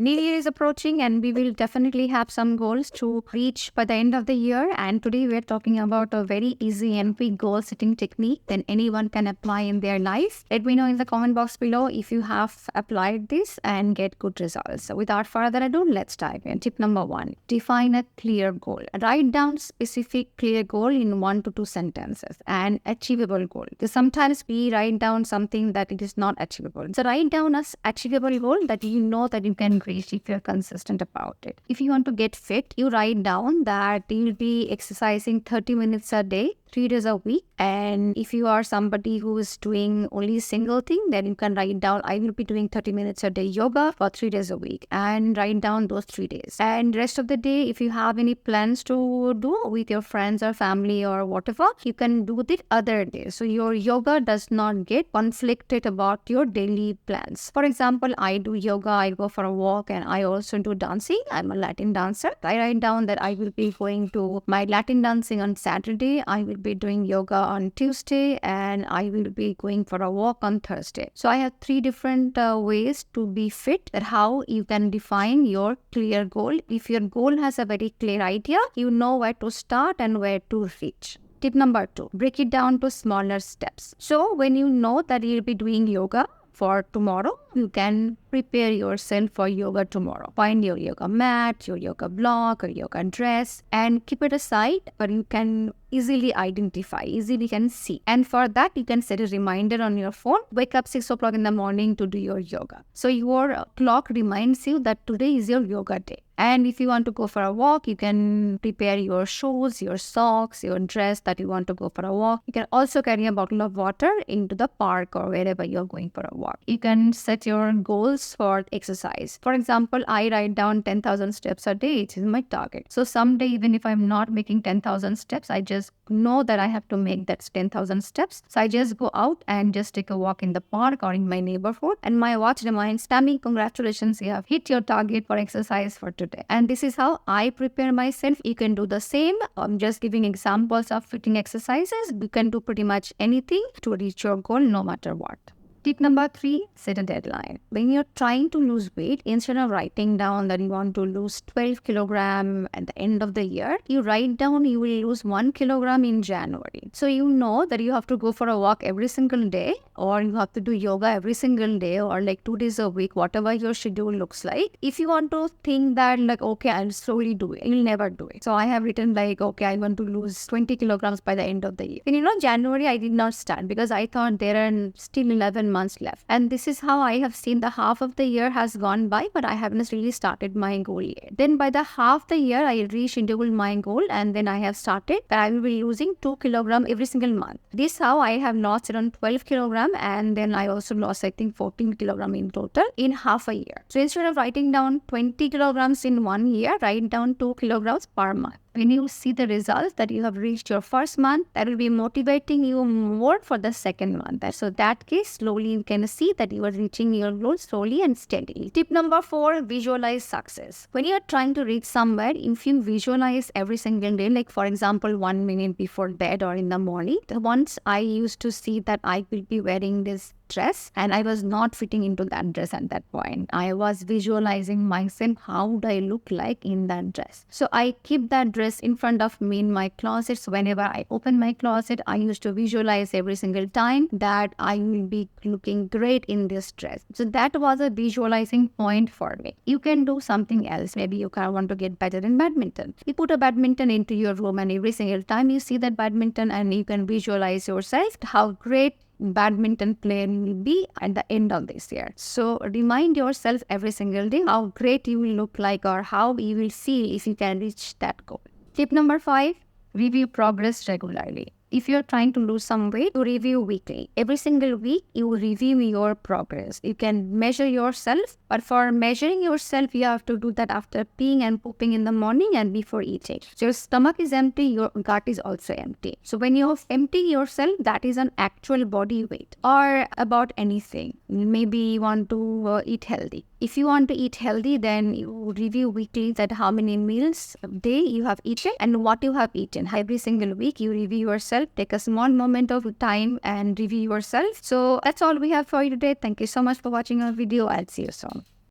New Year is approaching and we will definitely have some goals to reach by the end of the year. And today we're talking about a very easy and quick goal setting technique that anyone can apply in their life. Let me know in the comment box below if you have applied this and get good results. So without further ado, let's dive in. Tip number 1, define a clear goal. Write down specific clear goal in 1 to 2 sentences. An achievable goal. So sometimes we write down something that it is not achievable. So write down an achievable goal that you know that you can reach if you're consistent about it. If you want to get fit, you write down that you'll be exercising 30 minutes a day, 3 days a week. And if you are somebody who is doing only a single thing, then you can write down, I will be doing 30 minutes a day yoga for 3 days a week, and write down those 3 days. And rest of the day, if you have any plans to do with your friends or family or whatever, you can do the other days. So your yoga does not get conflicted about your daily plans. For example, I do yoga, I go for a walk, and I also do dancing. I'm a Latin dancer. I write down that I will be going to my Latin dancing on Saturday. I will be doing yoga on Tuesday, and I will be going for a walk on Thursday. So I have 3 different ways to be fit, that how you can define your clear goal. If your goal has a very clear idea, you know where to start and where to reach. Tip number 2, break it down to smaller steps. So when you know that you'll be doing yoga for tomorrow, you can prepare yourself for yoga tomorrow. Find your yoga mat, your yoga block, or yoga dress, and keep it aside where you can easily identify, easily can see. And for that, you can set a reminder on your phone. Wake up 6 o'clock in the morning to do your yoga. So your clock reminds you that today is your yoga day. And if you want to go for a walk, you can prepare your shoes, your socks, your dress that you want to go for a walk. You can also carry a bottle of water into the park or wherever you're going for a walk. You can set your goals for exercise. For example, I write down 10,000 steps a day. It is my target. So someday, even if I'm not making 10,000 steps, I just know that I have to make that 10,000 steps. So I just go out and just take a walk in the park or in my neighborhood. And my watch reminds, Shammy, congratulations, you have hit your target for exercise for today. And this is how I prepare myself. You can do the same. I'm just giving examples of fitting exercises. You can do pretty much anything to reach your goal no matter what. Tip number 3, set a deadline. When you're trying to lose weight, instead of writing down that you want to lose 12 kilograms at the end of the year, you write down you will lose 1 kilogram in January. So you know that you have to go for a walk every single day, or you have to do yoga every single day, or like 2 days a week, whatever your schedule looks like. If you want to think that like, okay, I'll slowly do it, you'll never do it. So I have written like, okay, I want to lose 20 kilograms by the end of the year. And January I did not start because I thought there are still 11 months left. And this is how I have seen the half of the year has gone by, but I haven't really started my goal yet. Then by the half the year, I rescheduled my goal, and then I have started that I will be losing 2 kilograms every single month. This how I have lost around 12 kilograms, and then I also lost I think 14 kilograms in total in half a year. So instead of writing down 20 kilograms in 1 year, write down 2 kilograms per month. When you see the results that you have reached your first month, that will be motivating you more for the second month. So that case, slowly you can see that you are reaching your goal slowly and steadily. Tip number 4, visualize success. When you are trying to reach somewhere, if you visualize every single day, like for example, 1 minute before bed or in the morning, once I used to see that I will be wearing this dress and I was not fitting into that dress at that point. I was visualizing myself, how would I look like in that dress. So I keep that dress in front of me in my closet. So whenever I open my closet, I used to visualize every single time that I will be looking great in this dress. So that was a visualizing point for me. You can do something else. Maybe you want to get better in badminton. You put a badminton into your room, and every single time you see that badminton, and you can visualize yourself how great badminton player will be at the end of this year. So remind yourself every single day how great you will look like, or how you will feel if you can reach that goal. Tip number 5, review progress regularly. If you're trying to lose some weight, you review weekly. Every single week, you review your progress. You can measure yourself, but for measuring yourself, you have to do that after peeing and pooping in the morning and before eating. So your stomach is empty, your gut is also empty. So when you empty yourself, that is an actual body weight. Or about anything. Maybe you want to eat healthy. If you want to eat healthy, then you review weekly that how many meals a day you have eaten and what you have eaten. Every single week, you review yourself. Take a small moment of time and review yourself. So that's all we have for you today. Thank you so much for watching our video. I'll see you soon.